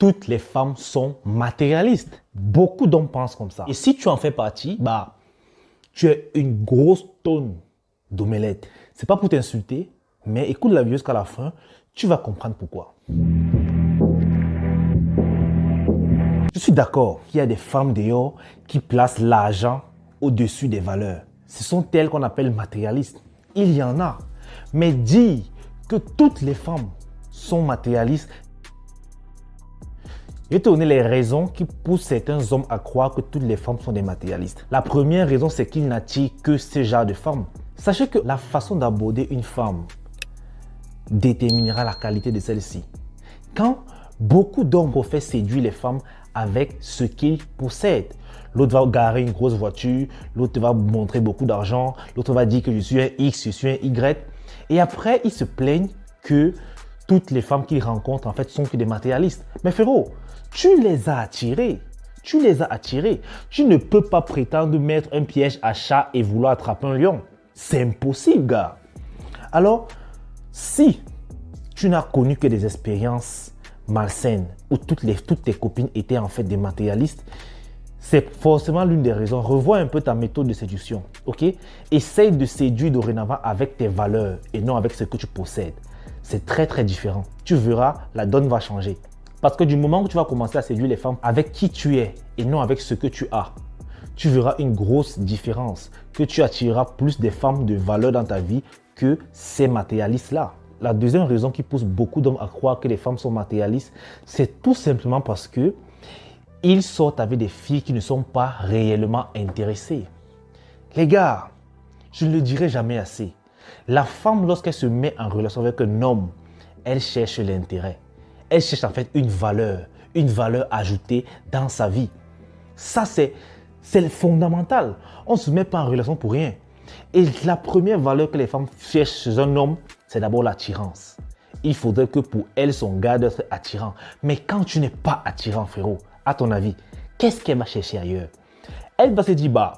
toutes les femmes sont matérialistes. Beaucoup d'hommes pensent comme ça. Et si tu en fais partie, tu es une grosse tonne d'omelette. C'est pas pour t'insulter, mais écoute la vidéo jusqu'à la fin, tu vas comprendre pourquoi. Je suis d'accord qu'il y a des femmes dehors qui placent l'argent au-dessus des valeurs. Ce sont elles qu'on appelle matérialistes. Il y en a. Mais dire que toutes les femmes sont matérialistes, je vais te donner les raisons qui poussent certains hommes à croire que toutes les femmes sont des matérialistes. La première raison, c'est qu'ils n'attirent que ce genre de femmes. Sachez que la façon d'aborder une femme déterminera la qualité de celle-ci. Quand beaucoup d'hommes préfèrent séduire les femmes avec ce qu'ils possèdent, l'autre va garer une grosse voiture, l'autre va montrer beaucoup d'argent, l'autre va dire que je suis un X, je suis un Y. Et après, ils se plaignent que toutes les femmes qu'ils rencontrent en fait sont que des matérialistes. Mais frérot, tu les as attirés. Tu les as attirés. Tu ne peux pas prétendre mettre un piège à chat et vouloir attraper un lion. C'est impossible, gars. Alors, si tu n'as connu que des expériences malsaines où toutes tes copines étaient en fait des matérialistes, c'est forcément l'une des raisons. Revois un peu ta méthode de séduction, ok? Essaye de séduire dorénavant avec tes valeurs et non avec ce que tu possèdes. C'est très très différent. Tu verras, la donne va changer. Parce que du moment où tu vas commencer à séduire les femmes avec qui tu es et non avec ce que tu as, tu verras une grosse différence, que tu attireras plus des femmes de valeur dans ta vie que ces matérialistes-là. La deuxième raison qui pousse beaucoup d'hommes à croire que les femmes sont matérialistes, c'est tout simplement parce que ils sortent avec des filles qui ne sont pas réellement intéressées. Les gars, je ne le dirai jamais assez. La femme, lorsqu'elle se met en relation avec un homme, elle cherche l'intérêt. Elle cherche en fait une valeur ajoutée dans sa vie. Ça, c'est fondamental. On ne se met pas en relation pour rien. Et la première valeur que les femmes cherchent chez un homme, c'est d'abord l'attirance. Il faudrait que pour elles, son gars doit être attirant. Mais quand tu n'es pas attirant, frérot, à ton avis, qu'est-ce qu'elle va chercher ailleurs? Elle va se dire,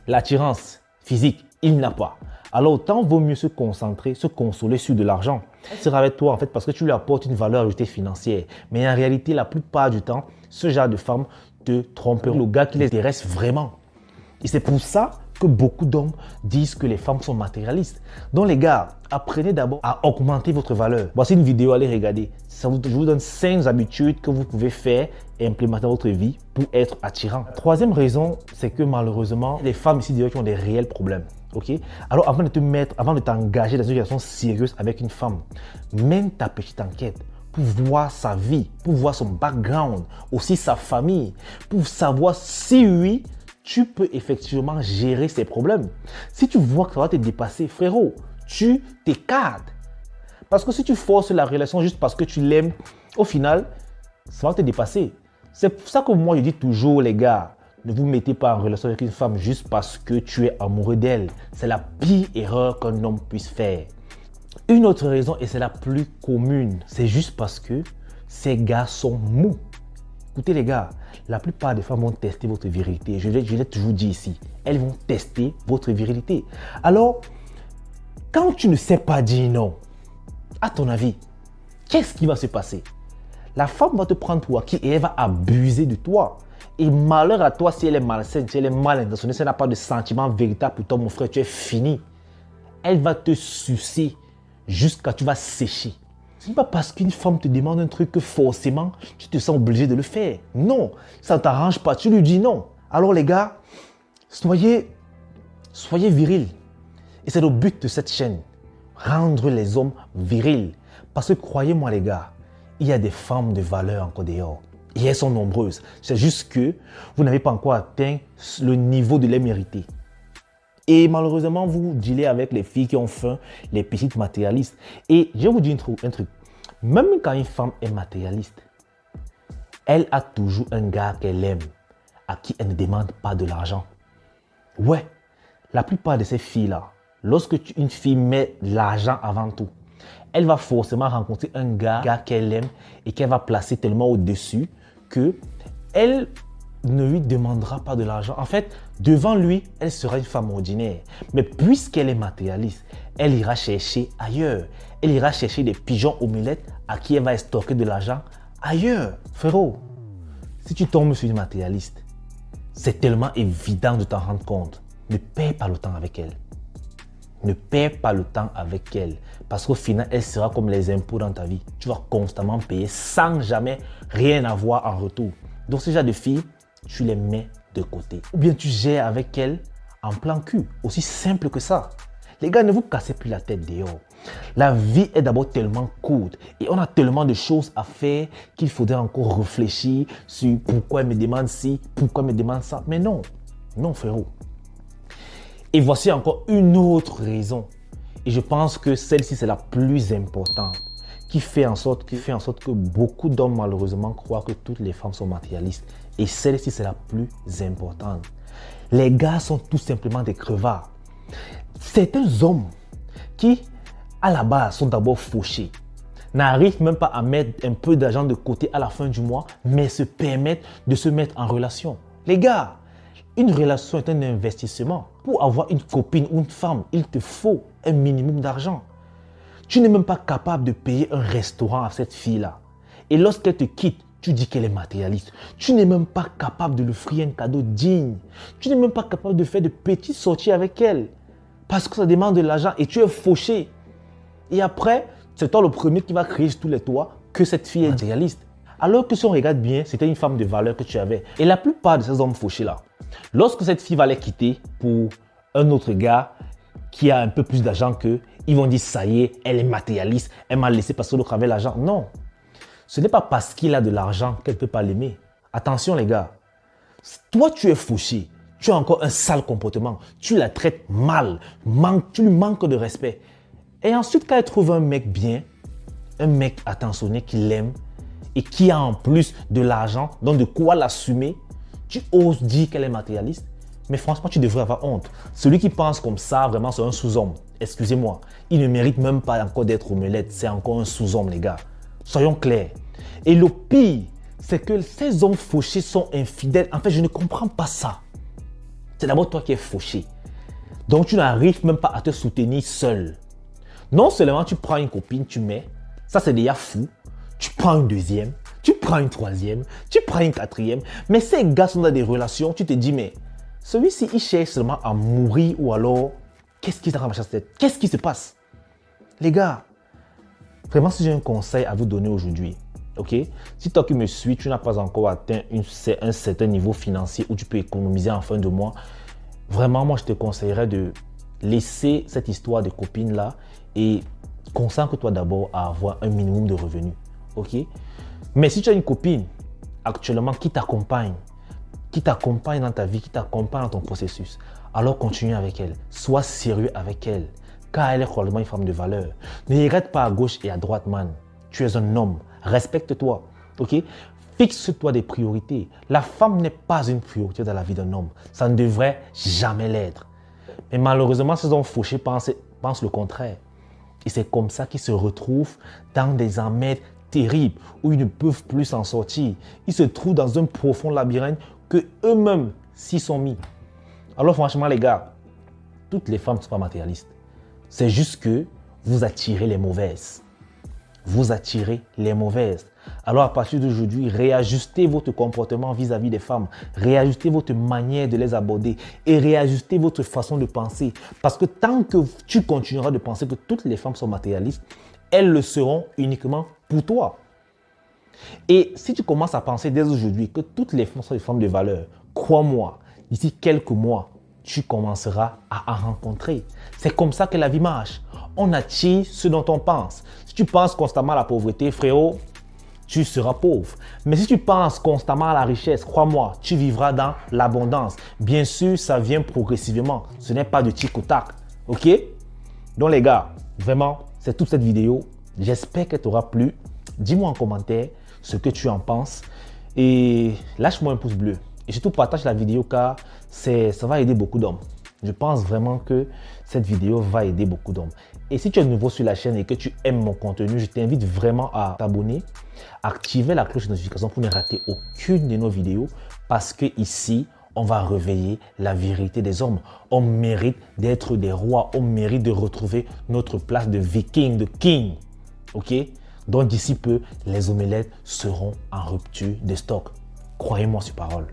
l'attirance physique, il n'a pas. Alors autant vaut mieux se concentrer, se consoler sur de l'argent. Elle sera avec toi en fait parce que tu lui apportes une valeur ajoutée financière. Mais en réalité, la plupart du temps, ce genre de femmes te tromperont. Le gars qui les intéresse vraiment. Et c'est pour ça que beaucoup d'hommes disent que les femmes sont matérialistes. Donc les gars, apprenez d'abord à augmenter votre valeur. Voici une vidéo, allez regarder. Je vous donne 5 habitudes que vous pouvez faire et implémenter dans votre vie pour être attirant. Troisième raison, c'est que malheureusement, les femmes ici qui ont des réels problèmes. Okay? Alors avant de t'engager dans une relation sérieuse avec une femme, mène ta petite enquête pour voir sa vie, pour voir son background, aussi sa famille, pour savoir si oui, tu peux effectivement gérer ses problèmes. Si tu vois que ça va te dépasser, frérot, tu t'écartes. Parce que si tu forces la relation juste parce que tu l'aimes, au final, ça va te dépasser. C'est pour ça que moi je dis toujours, les gars, ne vous mettez pas en relation avec une femme juste parce que tu es amoureux d'elle. C'est la pire erreur qu'un homme puisse faire. Une autre raison, et c'est la plus commune, c'est juste parce que ces gars sont mous. Écoutez les gars, la plupart des femmes vont tester votre virilité. Je l'ai toujours dit ici. Elles vont tester votre virilité. Alors, quand tu ne sais pas dire non, à ton avis, qu'est-ce qui va se passer? La femme va te prendre pour acquis et elle va abuser de toi. Et malheur à toi si elle est malsaine, si elle est mal intentionnée, si elle n'a pas de sentiment véritable pour toi, mon frère, tu es fini. Elle va te sucer jusqu'à ce que tu vas sécher. Ce n'est pas parce qu'une femme te demande un truc que forcément tu te sens obligé de le faire. Non, ça ne t'arrange pas, tu lui dis non. Alors les gars, soyez virils. Et c'est le but de cette chaîne, rendre les hommes virils. Parce que croyez-moi les gars, il y a des femmes de valeur encore dehors. Et elles sont nombreuses. C'est juste que vous n'avez pas encore atteint le niveau de les mériter. Et malheureusement, vous dealez avec les filles qui ont faim, les petites matérialistes. Et je vais vous dire un truc. Même quand une femme est matérialiste, elle a toujours un gars qu'elle aime, à qui elle ne demande pas de l'argent. Ouais, la plupart de ces filles-là, lorsque une fille met l'argent avant tout, elle va forcément rencontrer un gars qu'elle aime et qu'elle va placer tellement au-dessus qu'elle ne lui demandera pas de l'argent. En fait, devant lui, elle sera une femme ordinaire. Mais puisqu'elle est matérialiste, elle ira chercher ailleurs. Elle ira chercher des pigeons omelettes à qui elle va stocker de l'argent ailleurs. Frérot, si tu tombes sur une matérialiste, c'est tellement évident de t'en rendre compte. Ne perds pas le temps avec elle. Ne perds pas le temps avec elle. Parce qu'au final, elle sera comme les impôts dans ta vie. Tu vas constamment payer sans jamais rien avoir en retour. Donc, ce genre de filles, tu les mets de côté. Ou bien tu gères avec elle en plan cul. Aussi simple que ça. Les gars, ne vous cassez plus la tête dehors. La vie est d'abord tellement courte et on a tellement de choses à faire qu'il faudrait encore réfléchir sur pourquoi elle me demande ci, pourquoi elle me demande ça. Mais non, non frérot. Et voici encore une autre raison. Et je pense que celle-ci, c'est la plus importante, qui fait en sorte que beaucoup d'hommes, malheureusement, croient que toutes les femmes sont matérialistes. Et celle-ci, c'est la plus importante. Les gars sont tout simplement des crevards. Certains hommes qui, à la base, sont d'abord fauchés, n'arrivent même pas à mettre un peu d'argent de côté à la fin du mois, mais se permettent de se mettre en relation. Les gars, une relation est un investissement. Pour avoir une copine ou une femme, il te faut un minimum d'argent. Tu n'es même pas capable de payer un restaurant à cette fille-là. Et lorsqu'elle te quitte, tu dis qu'elle est matérialiste. Tu n'es même pas capable de lui offrir un cadeau digne. Tu n'es même pas capable de faire de petites sorties avec elle. Parce que ça demande de l'argent et tu es fauché. Et après, c'est toi le premier qui va crier sur tous les toits que cette fille est matérialiste. Alors que si on regarde bien, c'était une femme de valeur que tu avais. Et la plupart de ces hommes fauchés-là, lorsque cette fille va les quitter pour un autre gars qui a un peu plus d'argent qu'eux, ils vont dire ça y est, elle est matérialiste, elle m'a laissé parce que l'autre avait l'argent. Non, ce n'est pas parce qu'il a de l'argent qu'elle ne peut pas l'aimer. Attention les gars, toi tu es fauché, tu as encore un sale comportement, tu la traites mal, tu lui manques de respect. Et ensuite quand elle trouve un mec bien, un mec attentionné qui l'aime, et qui a en plus de l'argent, donc de quoi l'assumer, tu oses dire qu'elle est matérialiste. Mais franchement, tu devrais avoir honte. Celui qui pense comme ça, vraiment, c'est un sous-homme. Excusez-moi, il ne mérite même pas encore d'être omelette. C'est encore un sous-homme, les gars. Soyons clairs. Et le pire, c'est que ces hommes fauchés sont infidèles. En fait, je ne comprends pas ça. C'est d'abord toi qui es fauché. Donc, tu n'arrives même pas à te soutenir seul. Non seulement tu prends une copine, tu mets. Ça, c'est déjà fou. Tu prends une deuxième, tu prends une troisième, tu prends une quatrième. Mais ces gars sont dans des relations, tu te dis, mais celui-ci, il cherche seulement à mourir ou alors, qu'est-ce qui s'arrange à sa tête? Qu'est-ce qui se passe? Les gars, vraiment, si j'ai un conseil à vous donner aujourd'hui, ok? Si toi qui me suis, tu n'as pas encore atteint un certain niveau financier où tu peux économiser en fin de mois, vraiment, moi, je te conseillerais de laisser cette histoire de copine-là et concentre-toi d'abord à avoir un minimum de revenus. Ok? Mais si tu as une copine actuellement qui t'accompagne dans ta vie, qui t'accompagne dans ton processus, alors continue avec elle. Sois sérieux avec elle, car elle est probablement une femme de valeur. Ne regarde pas à gauche et à droite, man. Tu es un homme. Respecte-toi. Ok? Fixe-toi des priorités. La femme n'est pas une priorité dans la vie d'un homme. Ça ne devrait jamais l'être. Mais malheureusement, ces hommes fauchés pensent le contraire. Et c'est comme ça qu'ils se retrouvent dans des emmerdes terribles où ils ne peuvent plus s'en sortir. Ils se trouvent dans un profond labyrinthe que eux-mêmes s'y sont mis. Alors franchement les gars, toutes les femmes ne sont pas matérialistes. C'est juste que vous attirez les mauvaises. Vous attirez les mauvaises. Alors à partir d'aujourd'hui, réajustez votre comportement vis-à-vis des femmes. Réajustez votre manière de les aborder et réajustez votre façon de penser. Parce que tant que tu continueras de penser que toutes les femmes sont matérialistes, elles le seront uniquement pour toi. Et si tu commences à penser dès aujourd'hui que toutes les femmes sont des femmes de valeur, crois-moi, d'ici quelques mois, tu commenceras à en rencontrer. C'est comme ça que la vie marche. On attire ce dont on pense. Si tu penses constamment à la pauvreté, frérot, tu seras pauvre. Mais si tu penses constamment à la richesse, crois-moi, tu vivras dans l'abondance. Bien sûr, ça vient progressivement. Ce n'est pas de tic au tac. Ok? Donc les gars, vraiment, c'est toute cette vidéo. J'espère qu'elle t'aura plu. Dis-moi en commentaire ce que tu en penses. Et lâche-moi un pouce bleu. Et surtout, partage la vidéo car ça va aider beaucoup d'hommes. Je pense vraiment que cette vidéo va aider beaucoup d'hommes. Et si tu es nouveau sur la chaîne et que tu aimes mon contenu, je t'invite vraiment à t'abonner, activer la cloche de notification pour ne rater aucune de nos vidéos parce que ici, on va réveiller la vérité des hommes. On mérite d'être des rois, on mérite de retrouver notre place de viking, de king. Ok? Donc d'ici peu, les omelettes seront en rupture de stock. Croyez-moi sur parole.